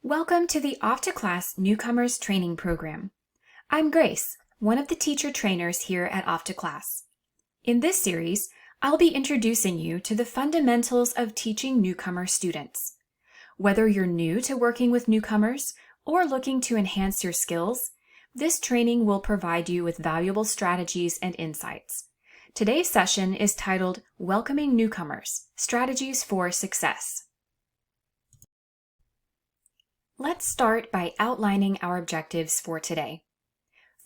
Welcome to the Off to Class Newcomers Training Program. I'm Grace, one of the teacher trainers here at Off to Class. In this series, I'll be introducing you to the fundamentals of teaching newcomer students. Whether you're new to working with newcomers or looking to enhance your skills, this training will provide you with valuable strategies and insights. Today's session is titled Welcoming Newcomers: Strategies for Success. Let's start by outlining our objectives for today.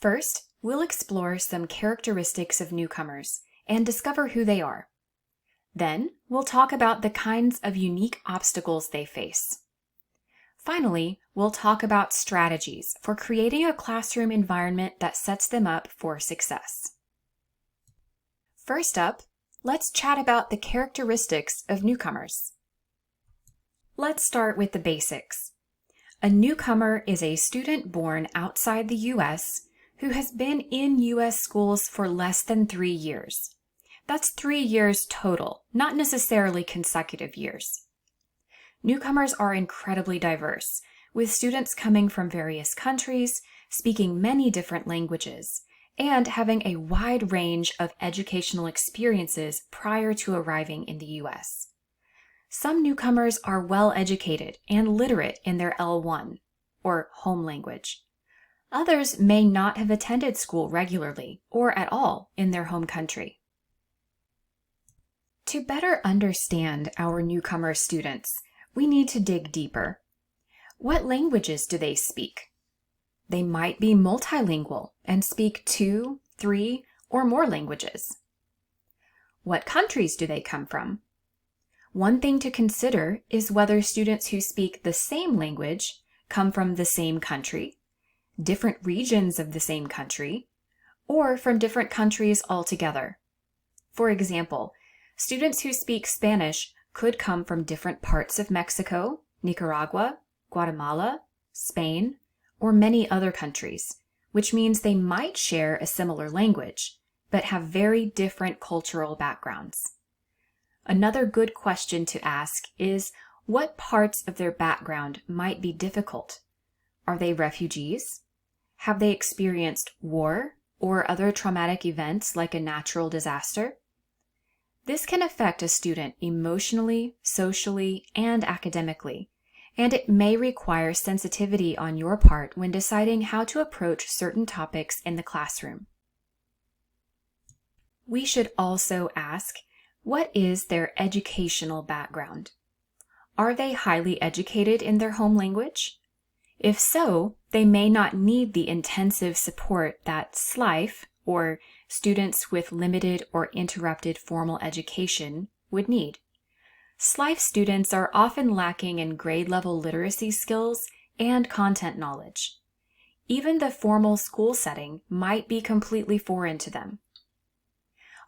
First, we'll explore some characteristics of newcomers and discover who they are. Then, we'll talk about the kinds of unique obstacles they face. Finally, we'll talk about strategies for creating a classroom environment that sets them up for success. First up, let's chat about the characteristics of newcomers. Let's start with the basics. A newcomer is a student born outside the U.S. who has been in U.S. schools for less than 3 years. That's 3 years total, not necessarily consecutive years. Newcomers are incredibly diverse, with students coming from various countries, speaking many different languages, and having a wide range of educational experiences prior to arriving in the U.S. Some newcomers are well educated and literate in their L1, or home language. Others may not have attended school regularly or at all in their home country. To better understand our newcomer students, we need to dig deeper. What languages do they speak? They might be multilingual and speak 2, 3, or more languages. What countries do they come from? One thing to consider is whether students who speak the same language come from the same country, different regions of the same country, or from different countries altogether. For example, students who speak Spanish could come from different parts of Mexico, Nicaragua, Guatemala, Spain, or many other countries, which means they might share a similar language, but have very different cultural backgrounds. Another good question to ask is what parts of their background might be difficult. Are they refugees? Have they experienced war or other traumatic events like a natural disaster? This can affect a student emotionally, socially, and academically, and it may require sensitivity on your part when deciding how to approach certain topics in the classroom. We should also ask, what is their educational background? Are they highly educated in their home language? If so, they may not need the intensive support that SLIFE, or students with limited or interrupted formal education, would need. SLIFE students are often lacking in grade-level literacy skills and content knowledge. Even the formal school setting might be completely foreign to them.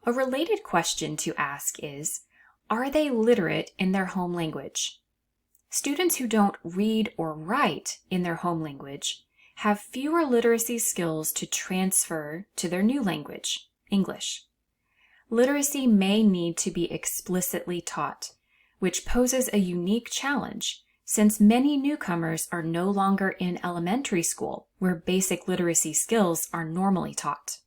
A related question to ask is, are they literate in their home language? Students who don't read or write in their home language have fewer literacy skills to transfer to their new language, English. Literacy may need to be explicitly taught, which poses a unique challenge since many newcomers are no longer in elementary school where basic literacy skills are normally taught.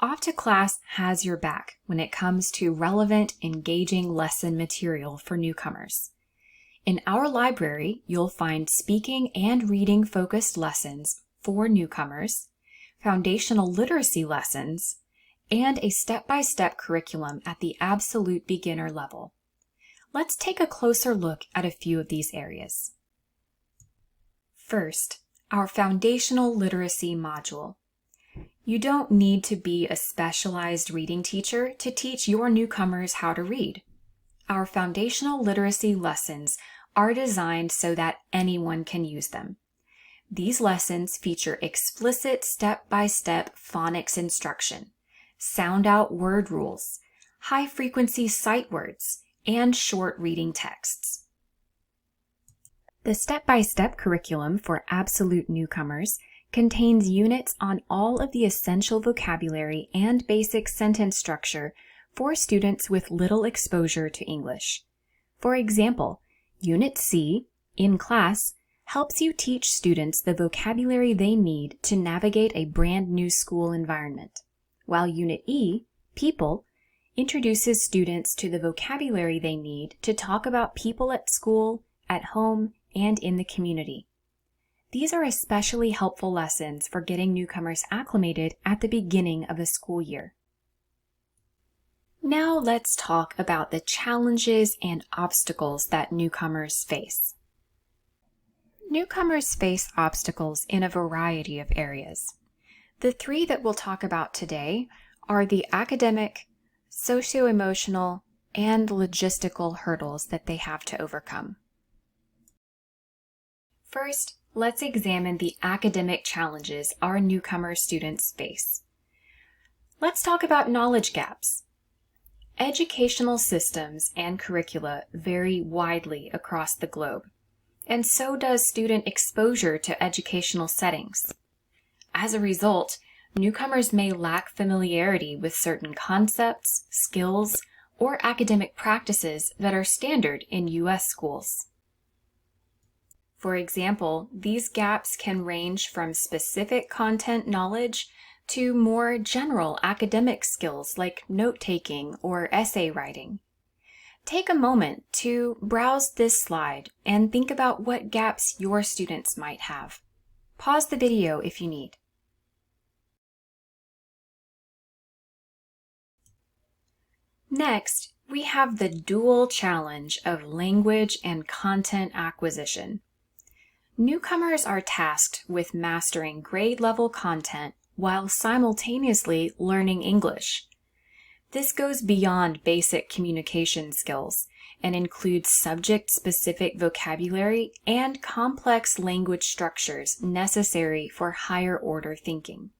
Off to Class has your back when it comes to relevant, engaging lesson material for newcomers. In our library, you'll find speaking and reading focused lessons for newcomers, foundational literacy lessons, and a step-by-step curriculum at the absolute beginner level. Let's take a closer look at a few of these areas. First, our foundational literacy module. You don't need to be a specialized reading teacher to teach your newcomers how to read. Our foundational literacy lessons are designed so that anyone can use them. These lessons feature explicit step-by-step phonics instruction, sound-out word rules, high-frequency sight words, and short reading texts. The step-by-step curriculum for Absolute Newcomers contains units on all of the essential vocabulary and basic sentence structure for students with little exposure to English. For example, Unit C in class helps you teach students the vocabulary they need to navigate a brand new school environment, while Unit E, People, introduces students to the vocabulary they need to talk about people at school, at home, and in the community. These are especially helpful lessons for getting newcomers acclimated at the beginning of a school year. Now let's talk about the challenges and obstacles that newcomers face. Newcomers face obstacles in a variety of areas. The three that we'll talk about today are the academic, socio-emotional, and logistical hurdles that they have to overcome. First, let's examine the academic challenges our newcomer students face. Let's talk about knowledge gaps. Educational systems and curricula vary widely across the globe, and so does student exposure to educational settings. As a result, newcomers may lack familiarity with certain concepts, skills, or academic practices that are standard in U.S. schools. For example, these gaps can range from specific content knowledge to more general academic skills like note-taking or essay writing. Take a moment to browse this slide and think about what gaps your students might have. Pause the video if you need. Next, we have the dual challenge of language and content acquisition. Newcomers are tasked with mastering grade-level content while simultaneously learning English. This goes beyond basic communication skills and includes subject-specific vocabulary and complex language structures necessary for higher-order thinking.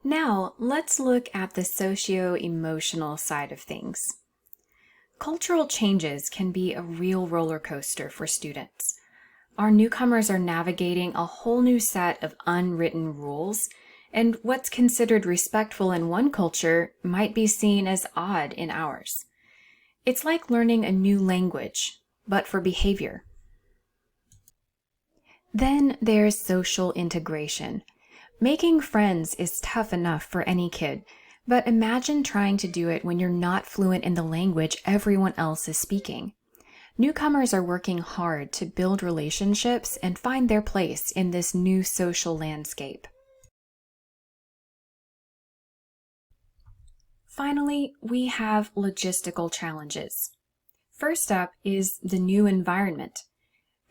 Now, let's look at the socio-emotional side of things. Cultural changes can be a real roller coaster for students. Our newcomers are navigating a whole new set of unwritten rules, and what's considered respectful in one culture might be seen as odd in ours. It's like learning a new language, but for behavior. Then there's social integration. Making friends is tough enough for any kid, but imagine trying to do it when you're not fluent in the language everyone else is speaking. Newcomers are working hard to build relationships and find their place in this new social landscape. Finally, we have logistical challenges. First up is the new environment.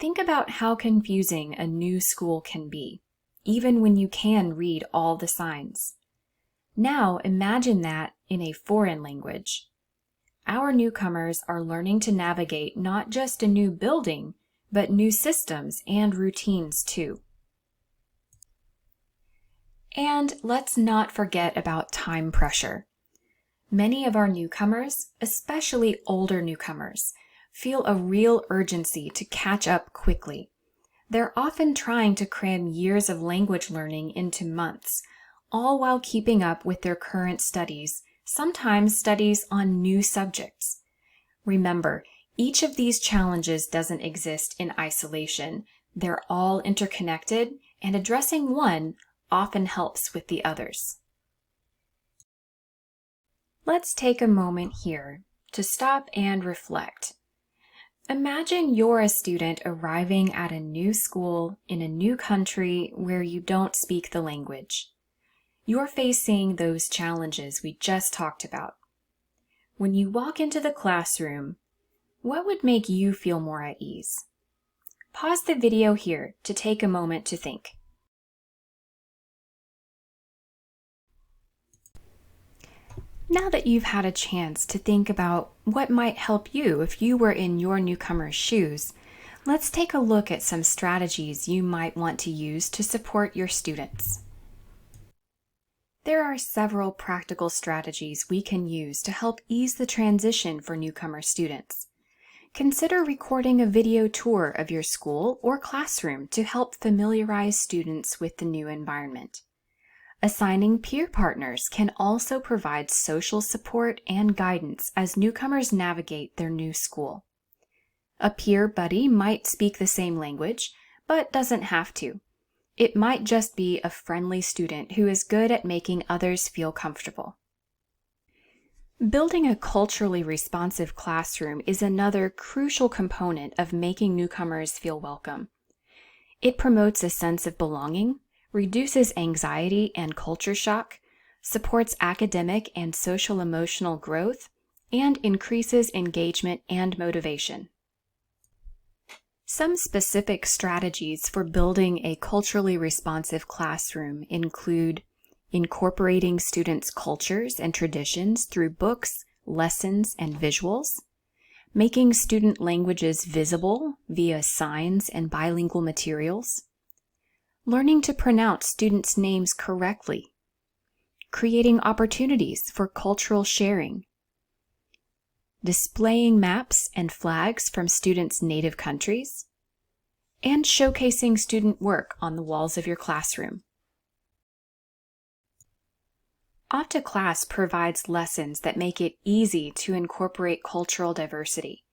Think about how confusing a new school can be, even when you can read all the signs. Now imagine that in a foreign language. Our newcomers are learning to navigate not just a new building, but new systems and routines too. And let's not forget about time pressure. Many of our newcomers, especially older newcomers, feel a real urgency to catch up quickly. They're often trying to cram years of language learning into months, all while keeping up with their current studies, sometimes studies on new subjects. Remember, each of these challenges doesn't exist in isolation. They're all interconnected, and addressing one often helps with the others. Let's take a moment here to stop and reflect. Imagine you're a student arriving at a new school in a new country where you don't speak the language. You're facing those challenges we just talked about. When you walk into the classroom, what would make you feel more at ease? Pause the video here to take a moment to think. Now that you've had a chance to think about what might help you if you were in your newcomer's shoes, let's take a look at some strategies you might want to use to support your students. There are several practical strategies we can use to help ease the transition for newcomer students. Consider recording a video tour of your school or classroom to help familiarize students with the new environment. Assigning peer partners can also provide social support and guidance as newcomers navigate their new school. A peer buddy might speak the same language, but doesn't have to. It might just be a friendly student who is good at making others feel comfortable. Building a culturally responsive classroom is another crucial component of making newcomers feel welcome. It promotes a sense of belonging, reduces anxiety and culture shock, supports academic and social-emotional growth, and increases engagement and motivation. Some specific strategies for building a culturally responsive classroom include incorporating students' cultures and traditions through books, lessons, and visuals, making student languages visible via signs and bilingual materials, learning to pronounce students' names correctly, creating opportunities for cultural sharing, displaying maps and flags from students' native countries, and showcasing student work on the walls of your classroom. OptaClass provides lessons that make it easy to incorporate cultural diversity.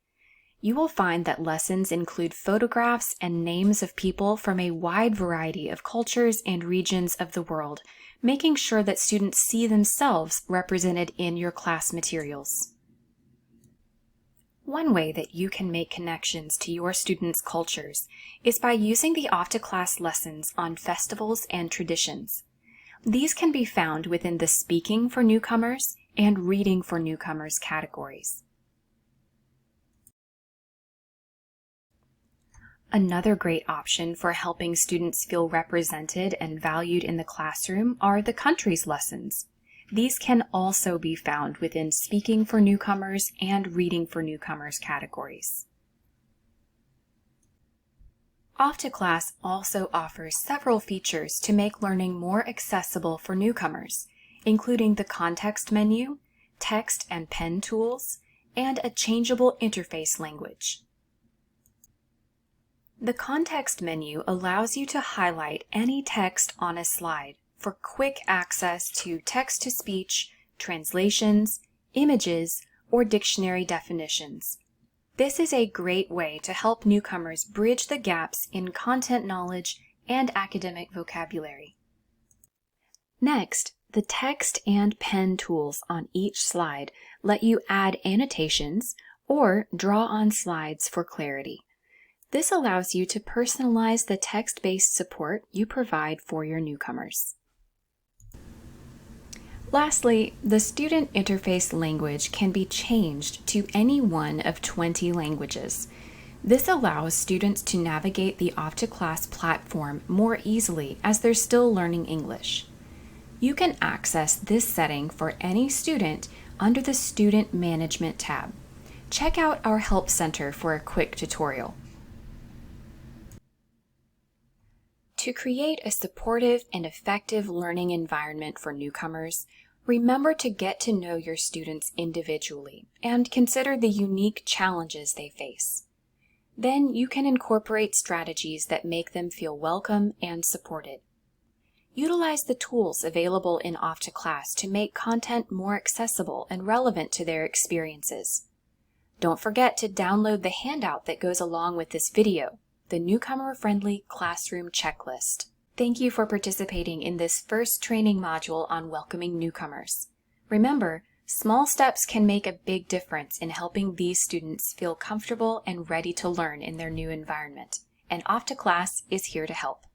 You will find that lessons include photographs and names of people from a wide variety of cultures and regions of the world, making sure that students see themselves represented in your class materials. One way that you can make connections to your students' cultures is by using the OptaClass lessons on festivals and traditions. These can be found within the Speaking for Newcomers and Reading for Newcomers categories. Another great option for helping students feel represented and valued in the classroom are the countries lessons. These can also be found within Speaking for Newcomers and Reading for Newcomers categories. OptaClass also offers several features to make learning more accessible for newcomers, including the context menu, text and pen tools, and a changeable interface language. The context menu allows you to highlight any text on a slide for quick access to text-to-speech, translations, images, or dictionary definitions. This is a great way to help newcomers bridge the gaps in content knowledge and academic vocabulary. Next, the text and pen tools on each slide let you add annotations or draw on slides for clarity. This allows you to personalize the text-based support you provide for your newcomers. Lastly, the student interface language can be changed to any one of 20 languages. This allows students to navigate the OptaClass platform more easily as they're still learning English. You can access this setting for any student under the Student Management tab. Check out our Help Center for a quick tutorial. To create a supportive and effective learning environment for newcomers, remember to get to know your students individually and consider the unique challenges they face. Then you can incorporate strategies that make them feel welcome and supported. Utilize the tools available in OptaClass to make content more accessible and relevant to their experiences. Don't forget to download the handout that goes along with this video, the Newcomer-Friendly Classroom Checklist. Thank you for participating in this first training module on welcoming newcomers. Remember, small steps can make a big difference in helping these students feel comfortable and ready to learn in their new environment, and OptaClass is here to help.